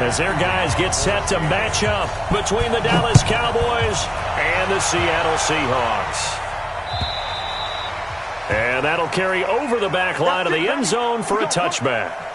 as their guys get set to match up between the Dallas Cowboys and the Seattle Seahawks. And that'll carry over the back line of the end zone for a touchback.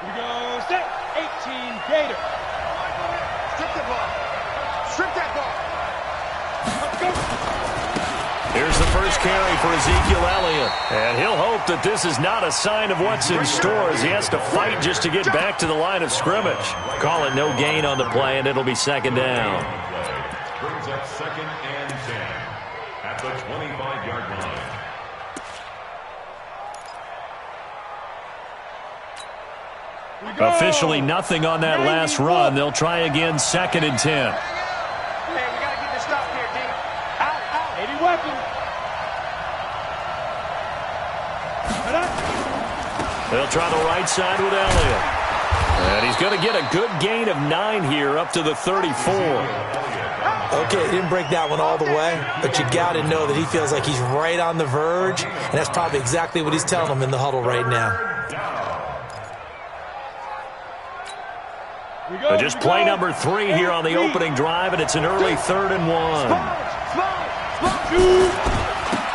We go set, 18 Gator. Strip the ball. Strip that ball. Let's go. Here's the first carry for Ezekiel Elliott. And he'll hope that this is not a sign of what's in store as he has to fight just to get back to the line of scrimmage. Call it no gain on the play, and it'll be second down. Brings up second and 10 at the 25-yard line. Officially nothing on that last run. They'll try again, second and 10. Hey, we got to get this stop here, D. Out. 80 weapon. They'll try the right side with Elliott. And he's going to get a good gain of 9 here up to the 34. Okay, he didn't break that one all the way, but you got to know that he feels like he's right on the verge, and that's probably exactly what he's telling them in the huddle right now. But just play number 3 here on the opening drive, and it's an early 3rd and 1.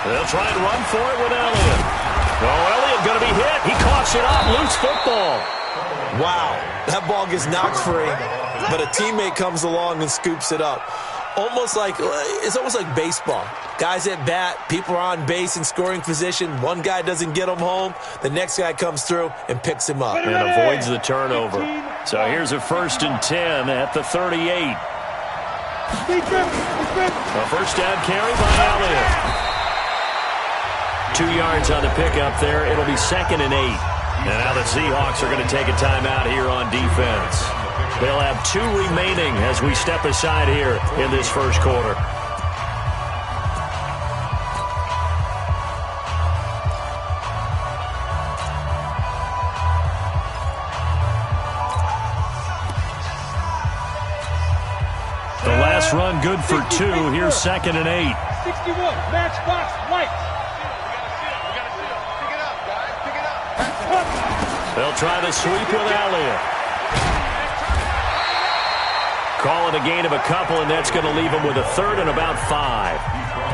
They'll try and run for it with Elliott. Oh, Elliott going to be hit. He coughs it up. Loose football. Wow, that ball gets knocked free, but a teammate comes along and scoops it up. It's almost like baseball. Guys at bat, people are on base in scoring position. One guy doesn't get him home. The next guy comes through and picks him up. And avoids the turnover. So here's a 1st and 10 at the 38. A first down carry by Elliott. 2 yards on the pickup there. It'll be 2nd and 8. And now the Seahawks are going to take a timeout here on defense. They'll have 2 remaining as we step aside here in this first quarter. The last run good for 2. Here's 2nd and 8. 61, matchbox, white. They'll try the sweep with Elliott. Call it a gain of a couple, and that's going to leave them with a 3rd and about 5.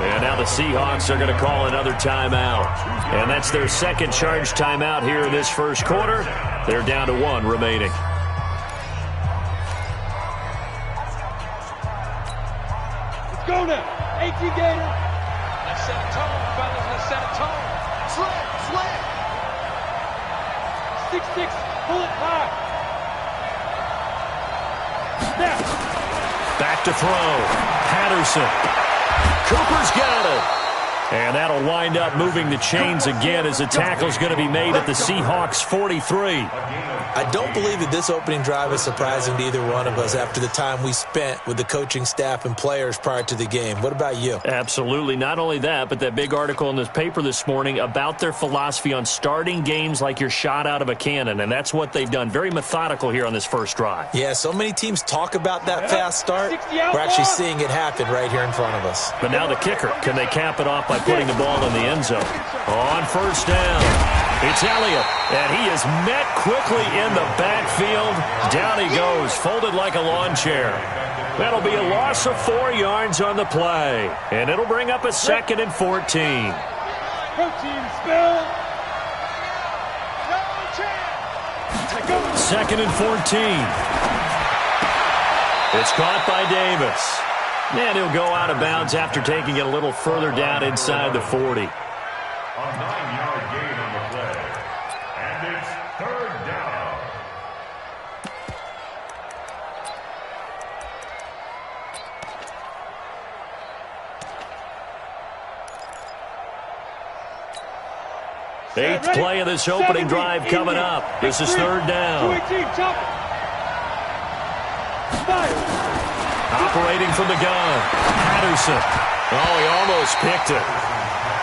And now the Seahawks are going to call another timeout. And that's their second charge timeout here in this first quarter. They're down to 1 remaining. Let's go now. 18 Gator. Let's set a tone, fellas. Let's set a tone. Slam. 6-6, pull it high. Snap. Back to throw. Patterson. Cooper's got it. And that'll wind up moving the chains again as the tackle's going to be made at the Seahawks 43. I don't believe that this opening drive is surprising to either one of us after the time we spent with the coaching staff and players prior to the game. What about you? Absolutely. Not only that, but that big article in this paper this morning about their philosophy on starting games like you're shot out of a cannon, and that's what they've done. Very methodical here on this first drive. Yeah, so many teams talk about that fast start. We're actually seeing it happen right here in front of us. But now the kicker. Can they cap it off by putting the ball in the end zone? On first down. It's Elliott, and he is met quickly in the backfield. Down he goes, folded like a lawn chair. That'll be a loss of 4 yards on the play, and it'll bring up a 2nd and 14. Protein spill. 2nd and 14. It's caught by Davis. And he'll go out of bounds after taking it a little further down inside the 40. A 9-yard gain on the play. And it's third down. Eighth play of this opening drive coming up. This is third down. Operating from the gun, Patterson. Oh, he almost picked it.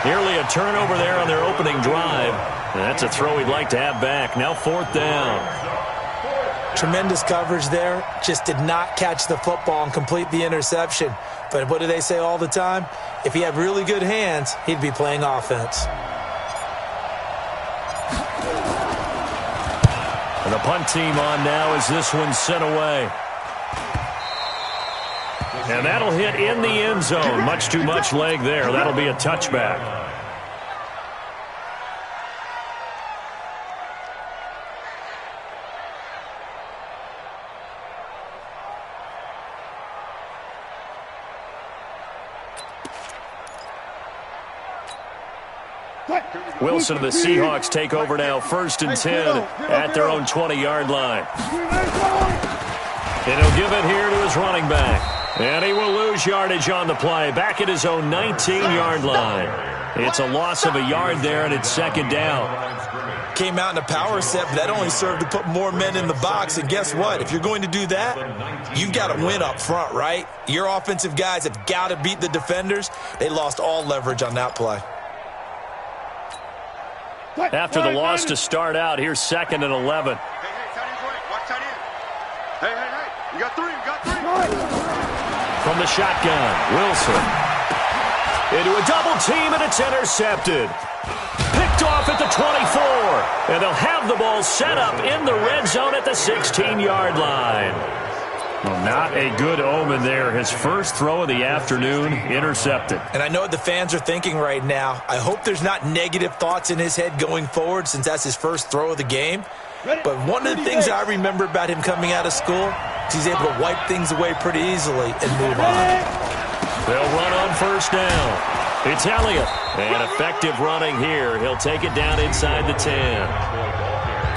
Nearly a turnover there on their opening drive. That's a throw he'd like to have back. Now fourth down. Tremendous coverage there. Just did not catch the football and complete the interception. But what do they say all the time? If he had really good hands, he'd be playing offense. And the punt team on now as this one's sent away. And that'll hit in the end zone. Much too much leg there. That'll be a touchback. Wilson and the Seahawks take over now, 1st and 10 at their own 20-yard line. And he'll give it here to his running back. And he will lose yardage on the play, back at his own 19-yard line. It's a loss of a yard there, and it's second down. Came out in a power set, but that only served to put more men in the box. And guess what? If you're going to do that, you've got to win up front, right? Your offensive guys have got to beat the defenders. They lost all leverage on that play. After the loss to start out, here's 2nd and 11. Hey, tight end's right. Watch tight end. Hey. You got three. From the shotgun, Wilson. Into a double team, and it's intercepted. Picked off at the 24. And they'll have the ball set up in the red zone at the 16-yard line. Well, not a good omen there. His first throw of the afternoon, intercepted. And I know what the fans are thinking right now. I hope there's not negative thoughts in his head going forward since that's his first throw of the game. But one of the things I remember about him coming out of school is he's able to wipe things away pretty easily and move on. They'll run on 1st down. It's Elliott. And effective running here. He'll take it down inside the 10.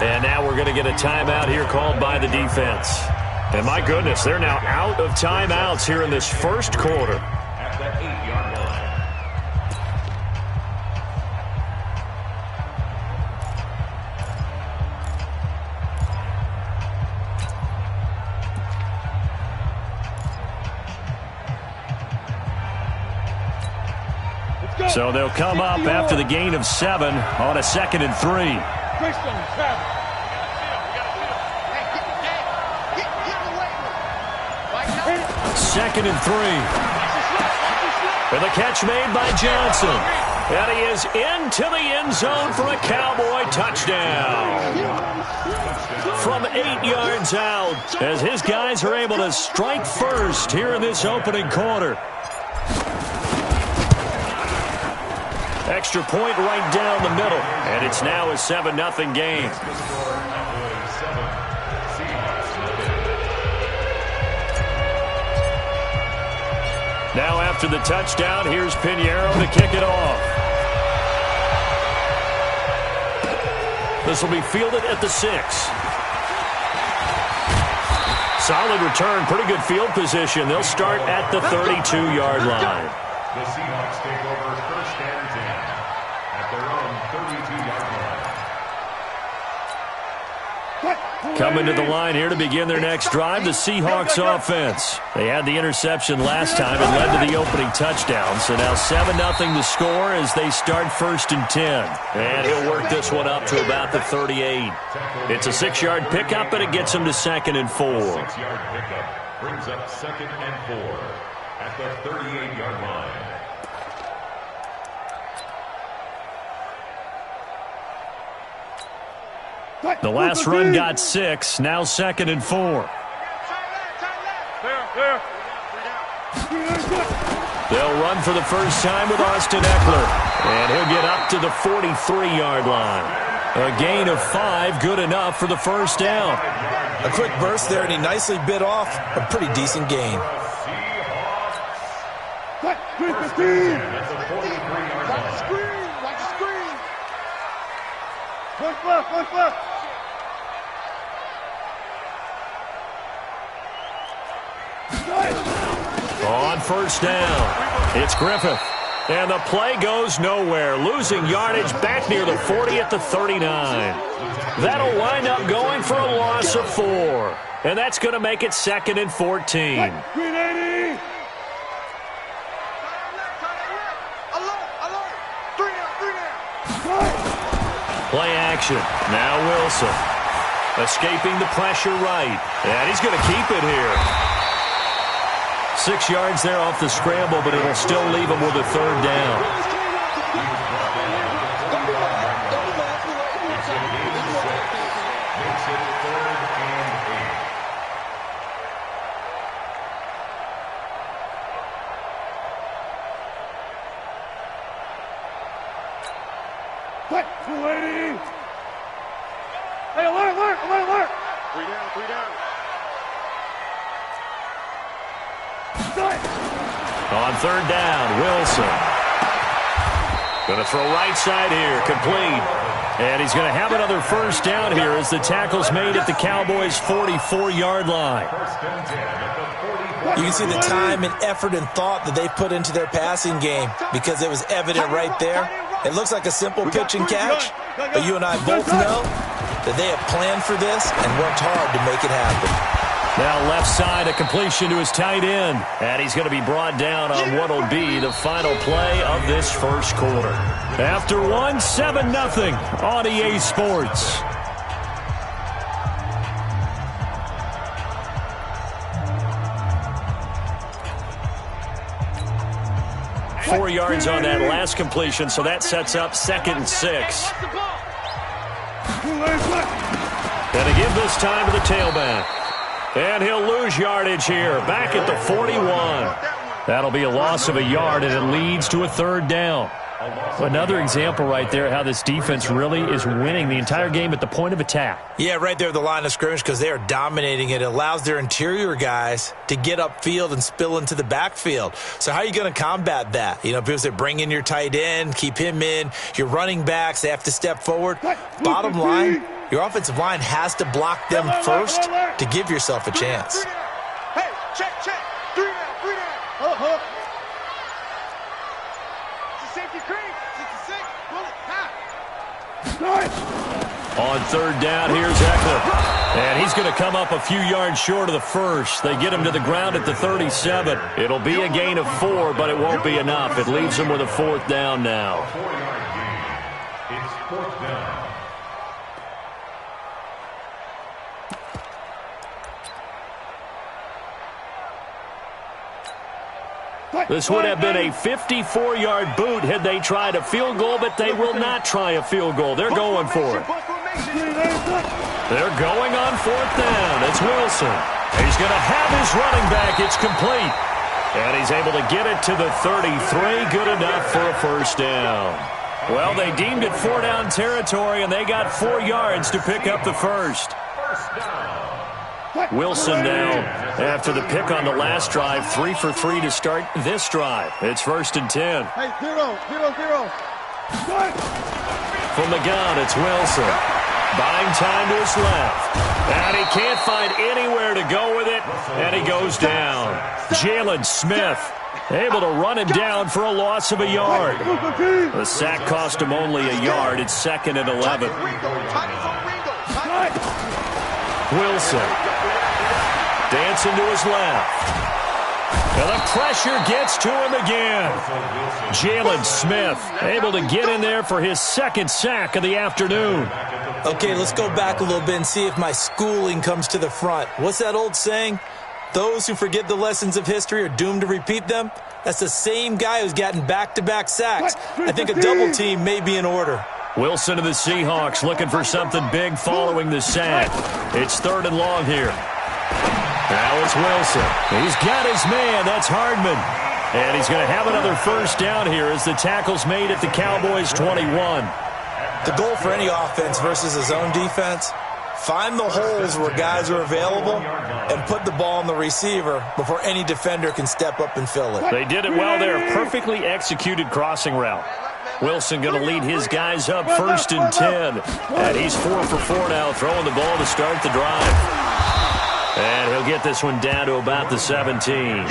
And now we're going to get a timeout here called by the defense. And my goodness, they're now out of timeouts here in this first quarter. At the 8-yard line. So they'll come up after the gain of 7 on a 2nd and 3. Second and 3. And the catch made by Johnson. And he is into the end zone for a Cowboy touchdown. From 8 yards out, as his guys are able to strike first here in this opening quarter. Extra point right down the middle. And it's now a 7-0 game. Now after the touchdown, here's Pinheiro to kick it off. This will be fielded at the 6. Solid return, pretty good field position. They'll start at the 32-yard line. The Seahawks take over 1st and 10 at their own 32-yard line. Coming to the line here to begin their next drive, the Seahawks offense. They had the interception last time and led to the opening touchdown. So now 7-0 the score as they start 1st and 10. And he'll work this one up to about the 38. It's a 6-yard pickup, and it gets him to 2nd and 4. 6-yard pickup brings up 2nd and 4 at the 38-yard line. The last run got 6, now 2nd and 4. They'll run for the first time with Austin Eckler, and he'll get up to the 43-yard line. A gain of 5, good enough for the first down. A quick burst there, and he nicely bit off a pretty decent gain. First and 10 at the 43-yard Watch the line. screen. Watch the screen. Push left, push left. On first down, it's Griffith. And the play goes nowhere, losing yardage back near the 40 at the 39. That'll wind up going for a loss of 4. And that's going to make it 2nd and 14. Green 80. Alert. 3 down. Play action. Now Wilson. Escaping the pressure right. And he's going to keep it here. 6 yards there off the scramble, but it'll still leave him with a 3rd down. Quick, 280. Hey, alert. 3 down. On 3rd down, Wilson. Going to throw right side here, complete. And he's going to have another 1st down here as the tackle's made at the Cowboys' 44-yard line. You can see the time and effort and thought that they put into their passing game because it was evident right there. It looks like a simple pitch and catch, but you and I both know that they have planned for this and worked hard to make it happen. Now left side, a completion to his tight end. And he's going to be brought down on what will be the final play of this first quarter. After 1, 7-0 on EA Sports. Four yards on that last completion, so that sets up 2nd and 6. And to give this time to the tailback. And he'll lose yardage here, back at the 41. That'll be a loss of a yard, and it leads to a 3rd down. Another example right there how this defense really is winning the entire game at the point of attack. Yeah, right there at the line of scrimmage because they are dominating it. It allows their interior guys to get upfield and spill into the backfield. So how are you going to combat that? You know, people say bring in your tight end, keep him in. Your running backs, they have to step forward. Bottom line, your offensive line has to block them first to give yourself a chance. Hey, check. 3 down. Safety creep. 66. Bullet. Half. On 3rd down, here's Eckler. And he's going to come up a few yards short of the 1st. They get him to the ground at the 37. It'll be a gain of 4, but it won't be enough. It leaves him with a 4th down now. 4-yard gain. It's 4th down. This would have been a 54-yard boot had they tried a field goal, but they will not try a field goal. They're going for it. They're going on 4th down. It's Wilson. He's going to have his running back. It's complete. And he's able to get it to the 33. Good enough for a 1st down. Well, they deemed it 4-down territory, and they got 4 yards to pick up the 1st. Wilson now, after the pick on the last drive, 3 for 3 to start this drive. It's 1st and 10. Hey, 0. From the gun, it's Wilson. Buying time to his left. And he can't find anywhere to go with it, and he goes down. Jalen Smith able to run him down for a loss of a yard. The sack cost him only a yard. It's 2nd and 11. Wilson dancing to his left. And the pressure gets to him again. Jalen Smith able to get in there for his 2nd sack of the afternoon. Okay, let's go back a little bit and see if my schooling comes to the front. What's that old saying? Those who forget the lessons of history are doomed to repeat them. That's the same guy who's gotten back-to-back sacks. I think a double team may be in order. Wilson of the Seahawks looking for something big following the sack. It's 3rd and long here. Now it's Wilson. He's got his man. That's Hardman. And he's going to have another 1st down here as the tackle's made at the Cowboys' 21. The goal for any offense versus a zone defense, Find the holes where guys are available and put the ball on the receiver before any defender can step up and fill it. They did it well there. Perfectly executed crossing route. Wilson going to lead his guys up 1st and 10. And he's 4 for 4 now, throwing the ball to start the drive. And he'll get this one down to about the 17.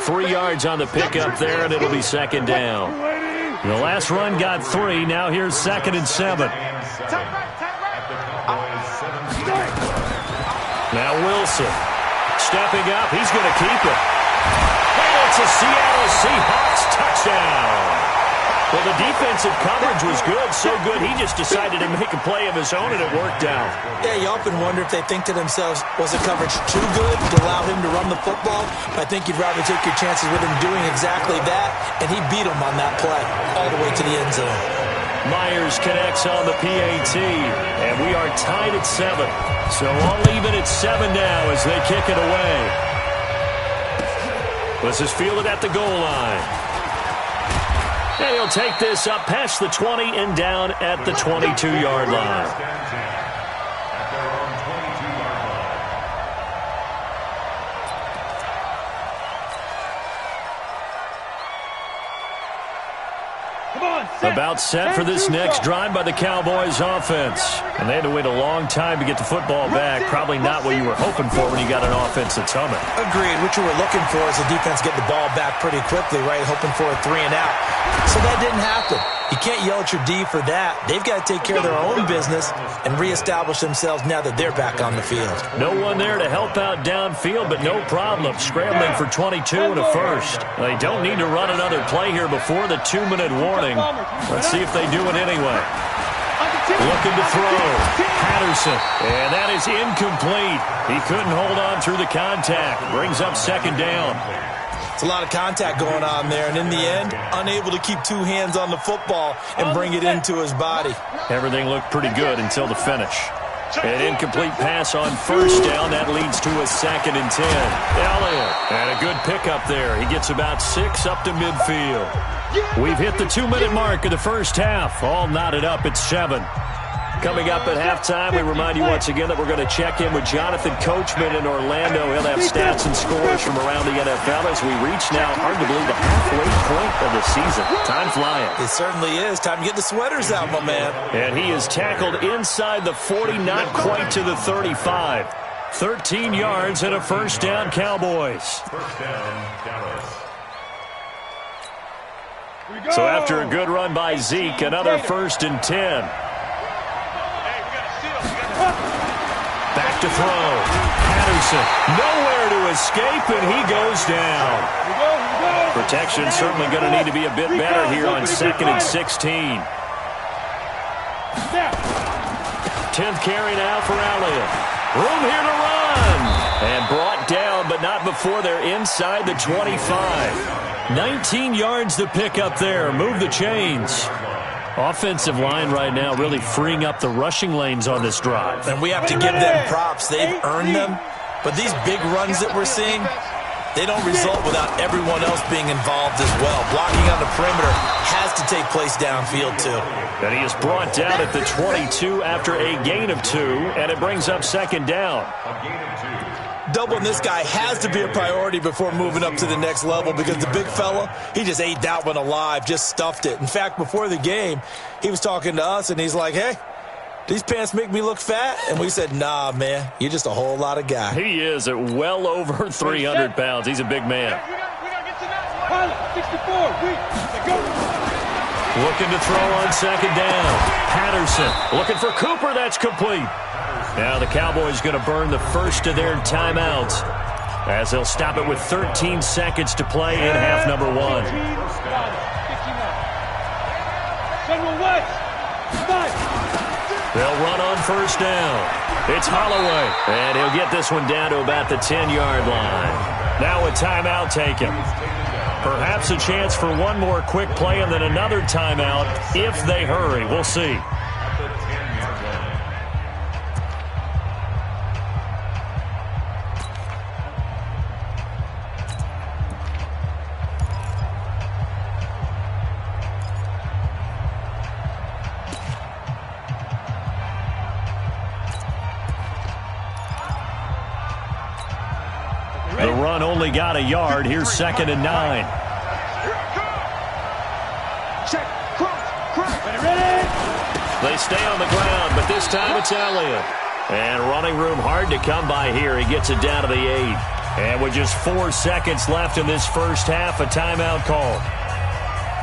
3 yards on the pickup there, and it'll be 2nd down. The last run got 3. Now here's 2nd and 7. Now Wilson stepping up. He's going to keep it. And it's a Seattle Seahawks touchdown. Well, the defensive coverage was good, so good he just decided to make a play of his own, and it worked out. Yeah, you often wonder if they think to themselves, was the coverage too good to allow him to run the football? I think you'd rather take your chances with him doing exactly that, and he beat him on that play all the way to the end zone. Myers connects on the PAT, and we are tied at 7. So all even at 7 now as they kick it away. This is fielded at the goal line. And he'll take this up past the 20 and down at the 22-yard line. About set for this next drive by the Cowboys offense. And they had to wait a long time to get the football back. Probably not what you were hoping for when you got an offense that's humming. Agreed. What you were looking for is the defense get the ball back pretty quickly, right? Hoping for a 3 and out. So that didn't happen. You can't yell at your D for that. They've got to take care of their own business and reestablish themselves now that they're back on the field. No one there to help out downfield, but no problem. Scrambling for 22 and a first. They don't need to run another play here before the 2-minute warning. Let's see if they do it anyway. Looking to throw. Patterson. And that is incomplete. He couldn't hold on through the contact. Brings up 2nd down. It's a lot of contact going on there, and in the end, unable to keep 2 hands on the football and bring it into his body. Everything looked pretty good until the finish. An incomplete pass on 1st down. That leads to a 2nd and 10. Elliott. And a good pickup there. He gets about 6 up to midfield. We've hit the 2-minute mark of the first half. All knotted up at 7. Coming up at halftime, we remind you once again that we're going to check in with Jonathan Coachman in Orlando. He'll have stats and scores from around the NFL as we reach now, hard to believe, the halfway point of the season. Time flying. It certainly is. Time to get the sweaters out, my man. And he is tackled inside the 40, not quite to the 35. 13 yards and a 1st down, Cowboys. 1st down, Dallas. So after a good run by Zeke, another 1st and 10. Back to throw. Patterson nowhere to escape, and he goes down. Protection certainly going to need to be a bit better here on 2nd and 16. 10th carry now for Elliott. Room here to run. And brought down, but not before they're inside the 25. 19 yards to pick up there. Move the chains. Offensive line right now really freeing up the rushing lanes on this drive. And we have to give them props. They've earned them. But these big runs that we're seeing, they don't result without everyone else being involved as well. Blocking on the perimeter has to take place downfield too. And he is brought down at the 22 after a gain of 2, and it brings up 2nd down. A gain of 2. Doubling this guy has to be a priority before moving up to the next level because the big fella, he just ate that one alive, just stuffed it. In fact, before the game, he was talking to us, and he's like, hey, these pants make me look fat? And we said, nah, man, you're just a whole lot of guy. He is at well over 300 pounds. He's a big man. Looking to throw on 2nd down. Patterson looking for Cooper. That's complete. Now the Cowboys going to burn the first of their timeouts as they'll stop it with 13 seconds to play in half number 1. They'll run on 1st down. It's Holloway, and he'll get this one down to about the 10-yard line. Now a timeout taken. Perhaps a chance for one more quick play and then another timeout if they hurry. We'll see. only got a yard. Here's 2nd and 9. Check. Cross. Ready. They stay on the ground, but this time it's Elliott. And running room hard to come by here. He gets it down to the 8. And with just 4 seconds left in this first half, a timeout call.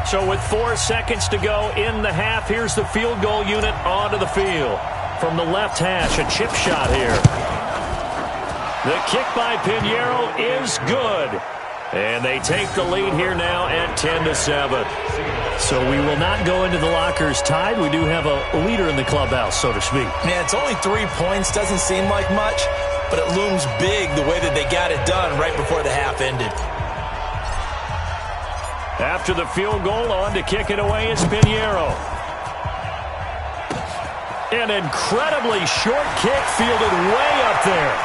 So with 4 seconds to go in the half, here's the field goal unit onto the field. From the left hash, a chip shot here. The kick by Pinheiro is good. And they take the lead here now at 10-7. So we will not go into the lockers tied. We do have a leader in the clubhouse, so to speak. Yeah, it's only 3 points. Doesn't seem like much, but it looms big the way that they got it done right before the half ended. After the field goal, on to kick it away is Pinheiro. An incredibly short kick fielded way up there.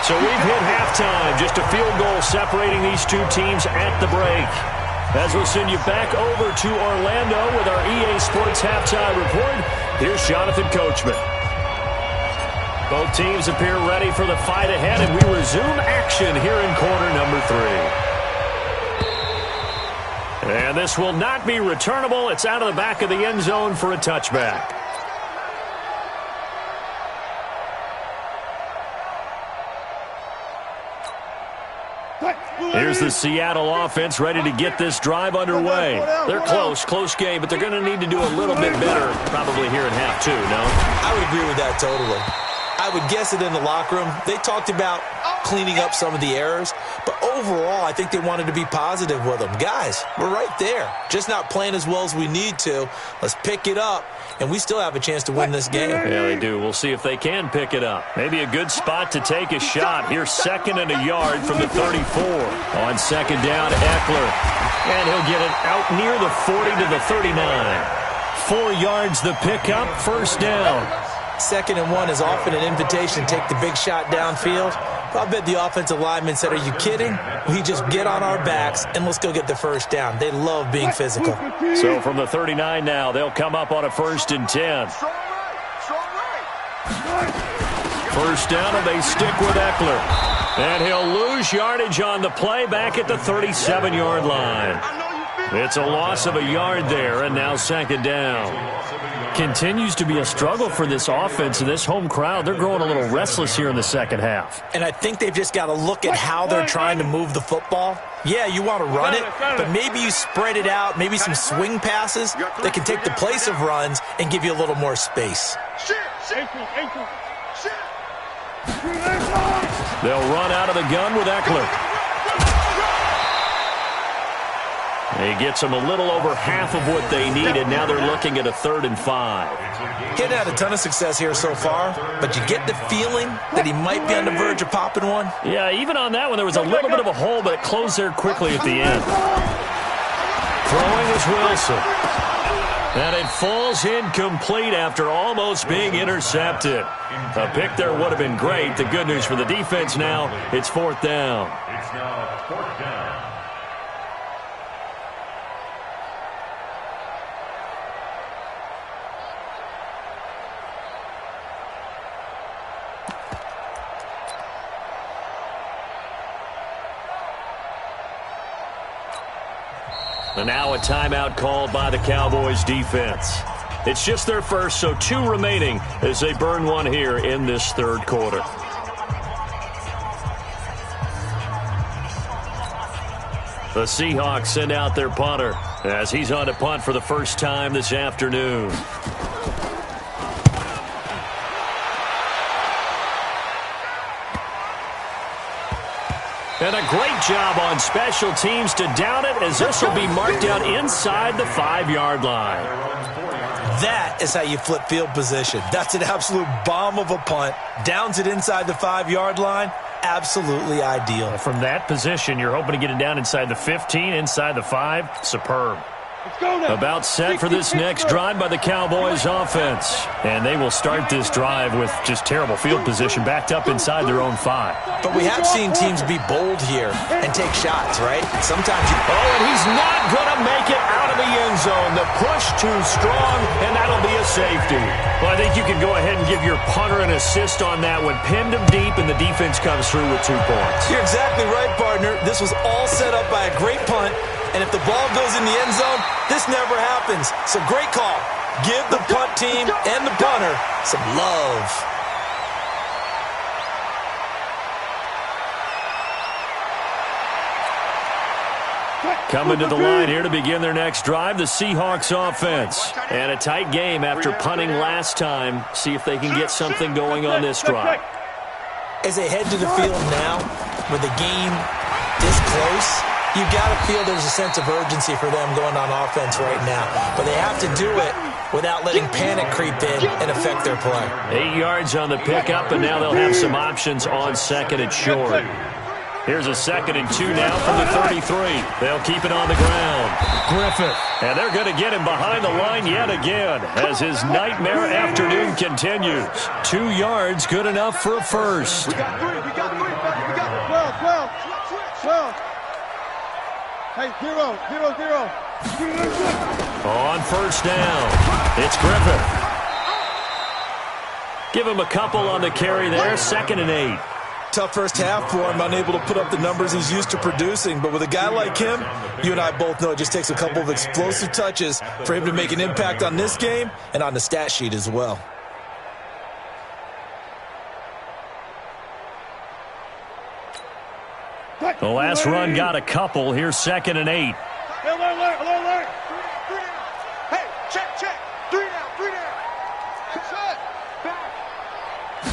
So we've hit halftime. Just a field goal separating these two teams at the break. As we'll send you back over to Orlando with our EA Sports Halftime Report, here's Jonathan Coachman. Both teams appear ready for the fight ahead, and we resume action here in quarter number 3. And this will not be returnable. It's out of the back of the end zone for a touchback. Here's the Seattle offense ready to get this drive underway. They're close game, but they're going to need to do a little bit better probably here in half 2, no? I would agree with that totally. I would guess it in the locker room. They talked about cleaning up some of the errors, but overall, I think they wanted to be positive with them. Guys, we're right there. Just not playing as well as we need to. Let's pick it up, and we still have a chance to win this game. Yeah, they do. We'll see if they can pick it up. Maybe a good spot to take a shot. Here's 2nd and a yard from the 34. On 2nd down, Eckler. And he'll get it out near the 40 to the 39. 4 yards the pickup, 1st down. 2nd and 1 is often an invitation to take the big shot downfield. I bet the offensive lineman said, are you kidding? We just get on our backs and let's go get the 1st down. They love being physical. So from the 39 now, they'll come up on a 1st and 10. 1st down, and they stick with Eckler. And he'll lose yardage on the play back at the 37-yard line. It's a loss of a yard there, and now 2nd down. Continues to be a struggle for this offense and this home crowd. They're growing a little restless here in the second half. And I think they've just got to look at how they're trying to move the football. Yeah, you want to run it, but maybe you spread it out, maybe some swing passes that can take the place of runs and give you a little more space. They'll run out of the gun with Eckler. He gets them a little over half of what they needed. Now they're looking at a 3rd and 5. He hadn't had a ton of success here so far, but you get the feeling that he might be on the verge of popping one. Yeah, even on that one, there was a little bit of a hole, but it closed there quickly at the end. Throwing is Wilson. And it falls incomplete after almost being intercepted. A pick there would have been great. The good news for the defense now, it's 4th down. It's now 4th down. And now a timeout called by the Cowboys defense. It's just their first, so 2 remaining as they burn one here in this 3rd quarter. The Seahawks send out their punter as he's on to punt for the first time this afternoon. And a great job on special teams to down it, as this will be marked out inside the 5-yard line. That is how you flip field position. That's an absolute bomb of a punt. Downs it inside the 5-yard line. Absolutely ideal. From that position, you're hoping to get it down inside the 15, inside the 5. Superb. About set for this next drive by the Cowboys offense. And they will start this drive with just terrible field position backed up inside their own 5. But we have seen teams be bold here and take shots, right? Sometimes you... Oh, and he's not going to make it out of the end zone. The push too strong, and that'll be a safety. Well, I think you can go ahead and give your punter an assist on that one. Pinned him deep, and the defense comes through with 2 points. You're exactly right, partner. This was all set up by a great punt. And if the ball goes in the end zone, this never happens. So great call. Give the punt team and the punter some love. Coming to the line here to begin their next drive, the Seahawks offense. And a tight game after punting last time. See if they can get something going on this drive. As they head to the field now, with the game this close, you got to feel there's a sense of urgency for them going on offense right now. But they have to do it without letting panic creep in and affect their play. 8 yards on the pickup, and now they'll have some options on second and short. Here's a 2nd and 2 now from the 33. They'll keep it on the ground. Griffith. And they're going to get him behind the line yet again as his nightmare afternoon continues. 2 yards, good enough for a first. We got 3. We got 3. We got 12. Hey, 0. On first down, it's Griffith. Give him a couple on the carry there, 2nd and 8. Tough first half for him, unable to put up the numbers he's used to producing. But with a guy like him, you and I both know it just takes a couple of explosive touches for him to make an impact on this game and on the stat sheet as well. The last run got a couple. Here's 2nd and 8. Alert. 3 down. Hey, check. 3 down.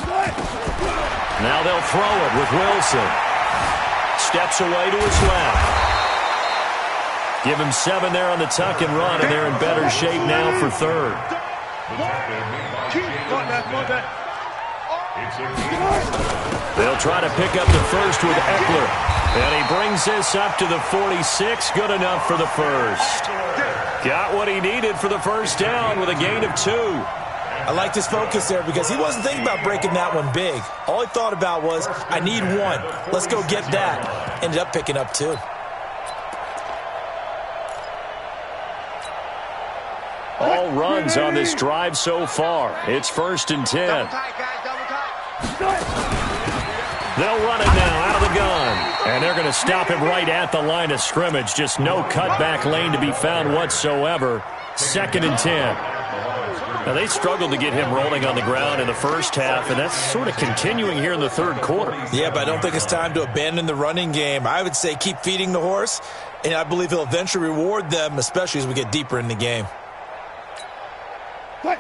Back. Now they'll throw it with Wilson. Steps away to his left. Give him 7 there on the tuck and run, and they're in better shape now for 3rd. They'll try to pick up the first with Eckler. And he brings this up to the 46. Good enough for the first. Got what he needed for the first down with a gain of 2. I liked his focus there because he wasn't thinking about breaking that one big. All he thought about was, I need 1. Let's go get that. Ended up picking up 2. All runs on this drive so far. It's 1st and 10. Double tight, guys. Double tight. They'll run it now out of the gun. And they're going to stop him right at the line of scrimmage. Just no cutback lane to be found whatsoever. 2nd and 10. Now, they struggled to get him rolling on the ground in the first half, and that's sort of continuing here in the 3rd quarter. Yeah, but I don't think it's time to abandon the running game. I would say keep feeding the horse, and I believe he'll eventually reward them, especially as we get deeper in the game.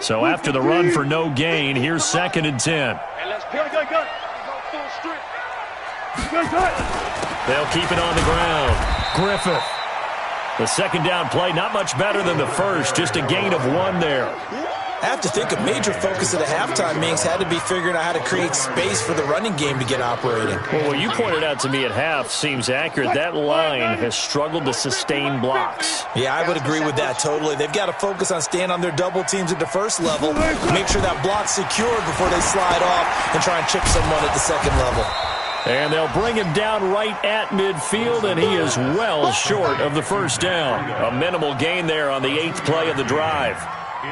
So after the run for no gain, here's 2nd and 10. Hey, let's pick. Go. Full strength. They'll keep it on the ground. Griffith. The 2nd down play, not much better than the first, just a gain of 1 there. I have to think a major focus of the halftime meetings had to be figuring out how to create space for the running game to get operating. Well, what you pointed out to me at half seems accurate. That line has struggled to sustain blocks. Yeah, I would agree with that totally. They've got to focus on staying on their double teams at the first level, make sure that block's secured before they slide off and try and chip someone at the 2nd level. And they'll bring him down right at midfield, and he is well short of the first down. A minimal gain there on the 8th play of the drive.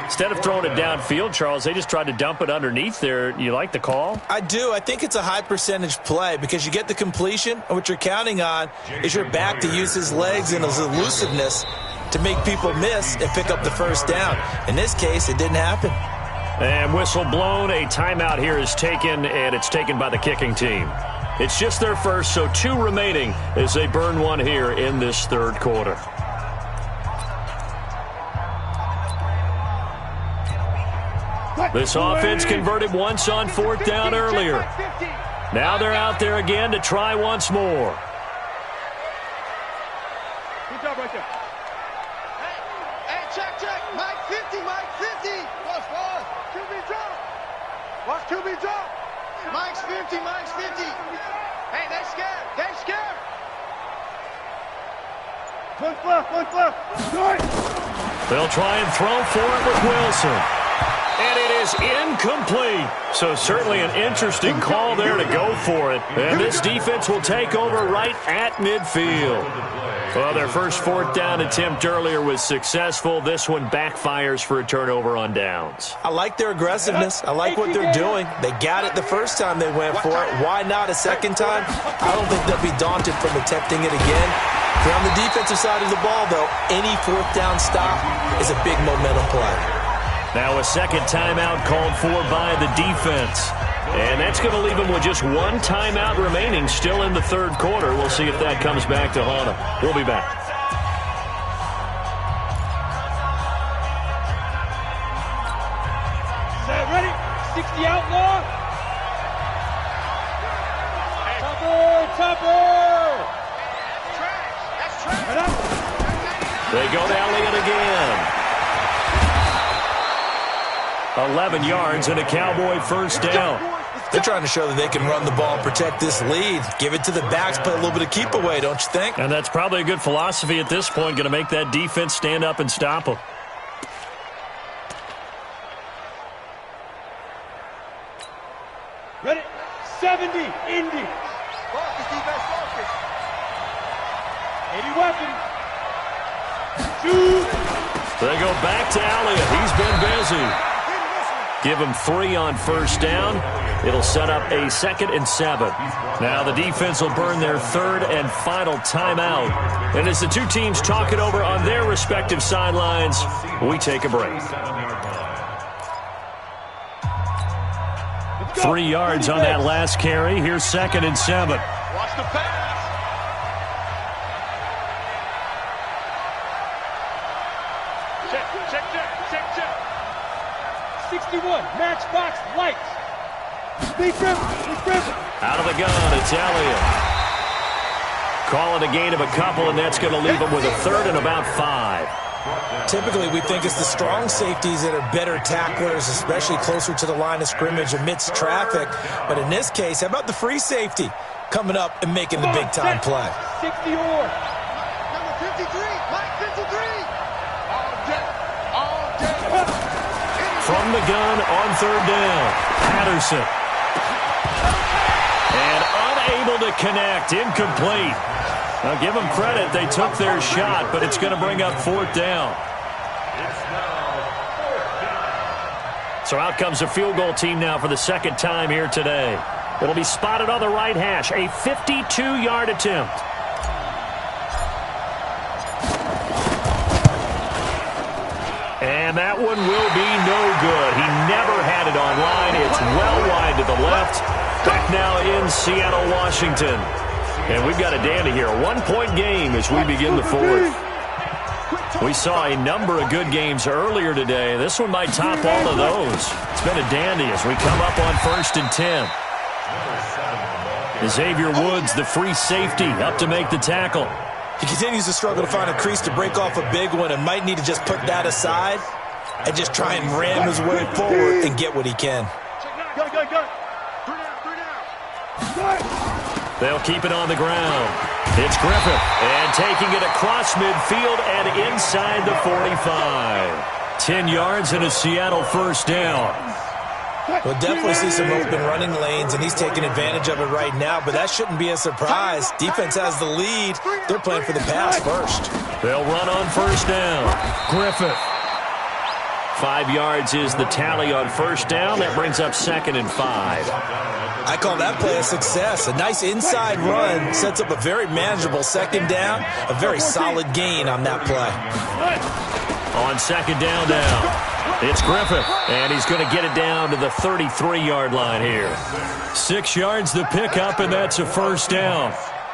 Instead of throwing it downfield, Charles, they just tried to dump it underneath there. You like the call? I do. I think it's a high percentage play because you get the completion, and what you're counting on is your back to use his legs and his elusiveness to make people miss and pick up the first down. In this case, it didn't happen. And whistle blown. A timeout here is taken, and it's taken by the kicking team. It's just their first, so 2 remaining as they burn 1 here in this 3rd quarter. This offense converted once on 4th down earlier. Now they're out there again to try once more. Good job right there. Hey, check. Mike 50. Watch. QB drop. Watch QB drop. Mike's 50. Hey, they scared. One left. Right. They'll try and throw for it with Wilson. And it is incomplete. So certainly an interesting call there to go for it. And this defense will take over right at midfield. Well, their first fourth down attempt earlier was successful. This one backfires for a turnover on downs. I like their aggressiveness. I like what they're doing. They got it the first time they went for it. Why not a second time? I don't think they'll be daunted from attempting it again. They're on the defensive side of the ball, though. Any fourth down stop is a big momentum play. Now a second timeout called for by the defense. And that's going to leave them with just one timeout remaining still in the third quarter. We'll see if that comes back to haunt them. We'll be back. Set, ready? 60 outlaw. Topper! That's trash. They go to Elliott again. 11 yards and a Cowboy first down. They're trying to show that they can run the ball and protect this lead. Give it to the backs, play a little bit of keep away, don't you think? And that's probably a good philosophy at this point, going to make that defense stand up and stop them. Ready? 70, Indy. 80 weapons. Shoot. They go back to Elliott. He's been busy. Give him 3 on first down. It'll set up a 2nd and 7. Now the defense will burn their third and final timeout. And as the two teams talk it over on their respective sidelines, we take a break. 3 yards on that last carry. Here's 2nd and 7. Watch the pass. Check. 61, matchbox lights. Big Griffin. Out of the gun, it's Elliott. Call it a gain of a couple, and that's going to leave them with a third and about 5. Typically, we think it's the strong safeties that are better tacklers, especially closer to the line of scrimmage amidst traffic. But in this case, how about the free safety coming up and making the big-time play? 60 or. Number 53, Mike 53. All day. From the gun on third down, Patterson. And unable to connect, incomplete. Now give them credit, they took their shot, but it's going to bring up 4th down. So out comes a field goal team now for the second time here today. It'll be spotted on the right hash, a 52-yard attempt. And that one will be no good. He never had it on line. It's well wide to the left. Back now in Seattle, Washington. And we've got a dandy here. A 1-point game as we begin the fourth. We saw a number of good games earlier today. This one might top all of those. It's been a dandy as we come up on 1st and 10. Xavier Woods, the free safety, up to make the tackle. He continues to struggle to find a crease to break off a big one and might need to just put that aside and just try and ram his way forward and get what he can. Go. They'll keep it on the ground. It's Griffith, and taking it across midfield and inside the 45. 10 yards and a Seattle first down. We'll definitely see some open running lanes, and he's taking advantage of it right now, but that shouldn't be a surprise. Defense has the lead. They're playing for the pass first. They'll run on first down. Griffith. 5 yards is the tally on first down. That brings up 2nd and 5. I call that play a success. A nice inside run sets up a very manageable second down. A very solid gain on that play. On second down now. It's Griffith, and he's going to get it down to the 33-yard line here. 6 yards the pickup, and that's a first down.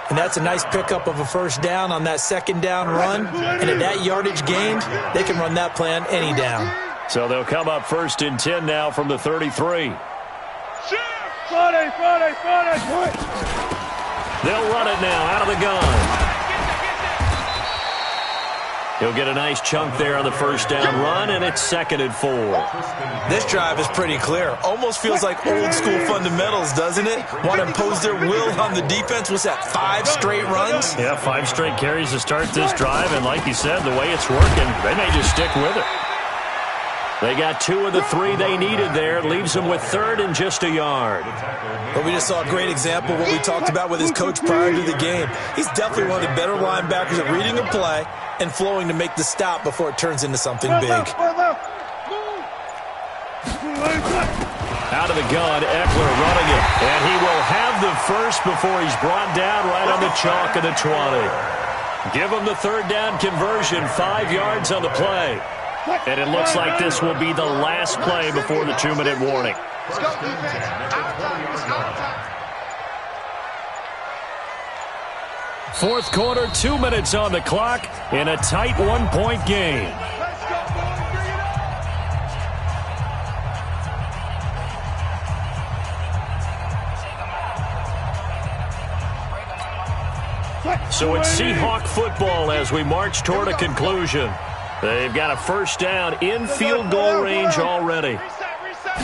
And that's a nice pickup of a first down on that second down run. And at that yardage gained, they can run that play on any down. So they'll come up 1st and 10 now from the 33. Friday. They'll run it now out of the gun. He'll get a nice chunk there on the first down run, and it's 2nd and 4. This drive is pretty clear. Almost feels like old school fundamentals, doesn't it? Want to impose their will on the defense. What's that, 5 straight runs? Yeah, 5 straight carries to start this drive, and like you said, the way it's working, they may just stick with it. They got 2 of the 3 they needed there. Leaves them with 3rd and just a yard. But we just saw a great example of what we talked about with his coach prior to the game. He's definitely one of the better linebackers at reading a play and flowing to make the stop before it turns into something big. Out of the gun, Eckler running it. And he will have the first before he's brought down right on the chalk of the 20. Give him the 3rd down conversion, 5 yards on the play. And it looks like this will be the last play before the 2-minute warning. Let's go, defense. Out time. 4th quarter, 2 minutes on the clock in a tight 1-point game. Let's go, boys. Bring it up. So it's Seahawk football as we march toward a conclusion. They've got a first down in field goal range already. Reset.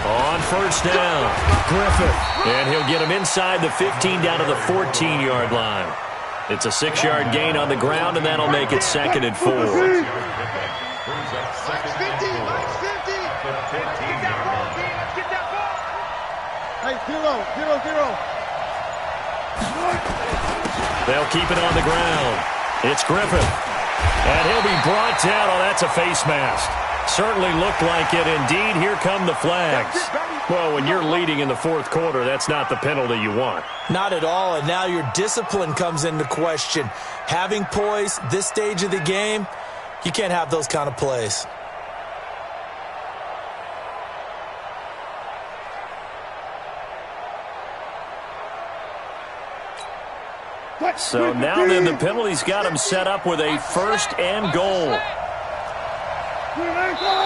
On first down, Griffith. And he'll get him inside the 15 down to the 14-yard line. It's a 6-yard gain on the ground, and that'll make it 2nd and 4. Mike's 50. Mike's 50. Get that ball, D. Let's get that ball. Hey, 0. They'll keep it on the ground. It's Griffith. And he'll be brought down. Oh, that's a face mask. Certainly looked like it. Indeed, here come the flags. Well, when you're leading in the 4th quarter, that's not the penalty you want. Not at all, and now your discipline comes into question. Having poise this stage of the game, you can't have those kind of plays. So now then the penalty's got him set up with a 1st and goal.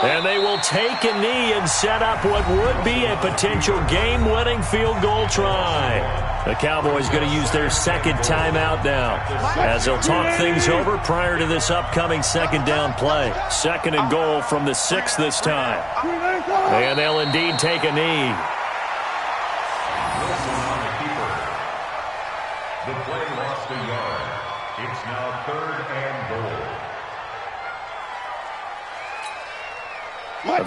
And they will take a knee and set up what would be a potential game-winning field goal try. The Cowboys going to use their 2nd timeout now as they'll talk things over prior to this upcoming 2nd down play. 2nd and goal from the 6 this time. And they'll indeed take a knee. The play lost a yard. It's now 3rd and goal.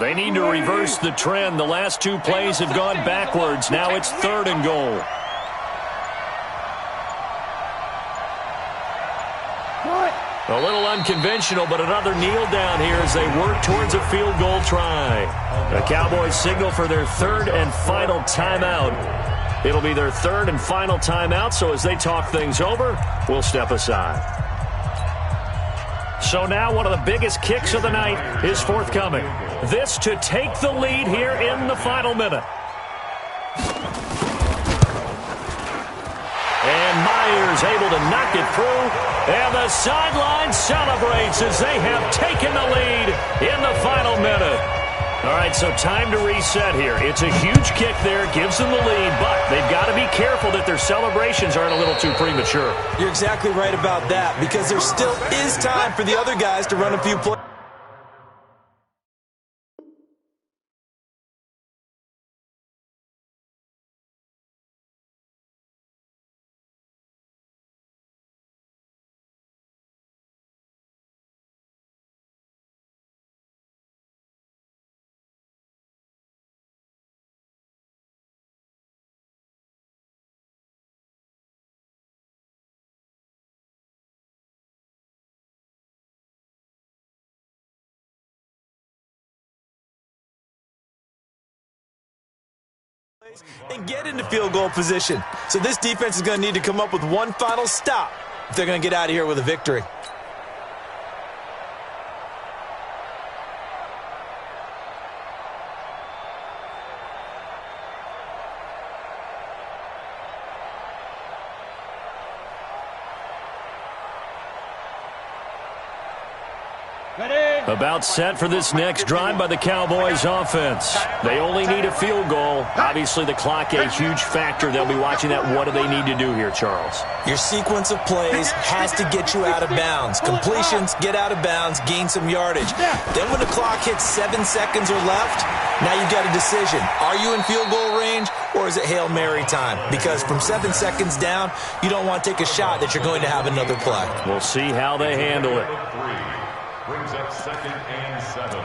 They need to reverse the trend. The last 2 plays have gone backwards. Now it's 3rd and goal. A little unconventional, but another kneel down here as they work towards a field goal try. The Cowboys signal for their 3rd and final timeout. It'll be their 3rd and final timeout, so as they talk things over, we'll step aside. So now one of the biggest kicks of the night is forthcoming. This to take the lead here in the final minute. And Myers able to knock it through. And the sideline celebrates as they have taken the lead in the final minute. All right, so time to reset here. It's a huge kick there, gives them the lead, but they've got to be careful that their celebrations aren't a little too premature. You're exactly right about that, because there still is time for the other guys to run a few plays. And get into field goal position. So this defense is going to need to come up with one final stop if they're going to get out of here with a victory. About set for this next drive by the Cowboys offense. They only need a field goal. Obviously, the clock a huge factor. They'll be watching that. What do they need to do here, Charles? Your sequence of plays has to get you out of bounds. Completions, get out of bounds, gain some yardage. Then when the clock hits 7 seconds or left, now you've got a decision. Are you in field goal range or is it Hail Mary time? Because from 7 seconds down, you don't want to take a shot that you're going to have another play. We'll see how they handle it. Brings up 2nd and 7.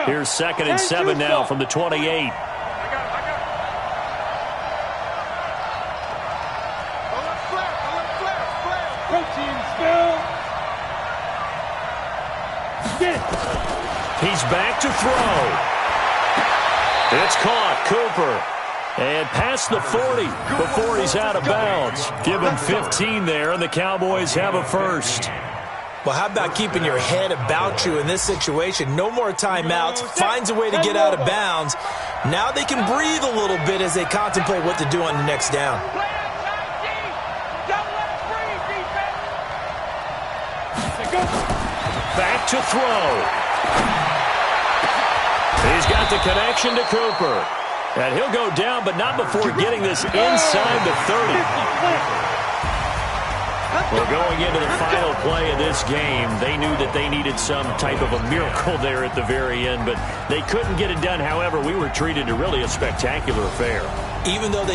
Here's 2nd and 7 now from the 28. I got it. He's back to throw. It's caught. Cooper. And past the 40 before he's out of bounds. Give him 15 there, and the Cowboys have a first. Well, how about keeping your head about you in this situation? No more timeouts. Finds a way to get out of bounds. Now they can breathe a little bit as they contemplate what to do on the next down. Back to throw. He's got the connection to Cooper. And he'll go down, but not before getting this inside the 30. Well, going into the final play of this game, they knew that they needed some type of a miracle there at the very end, but they couldn't get it done. However, we were treated to really a spectacular affair. Even though they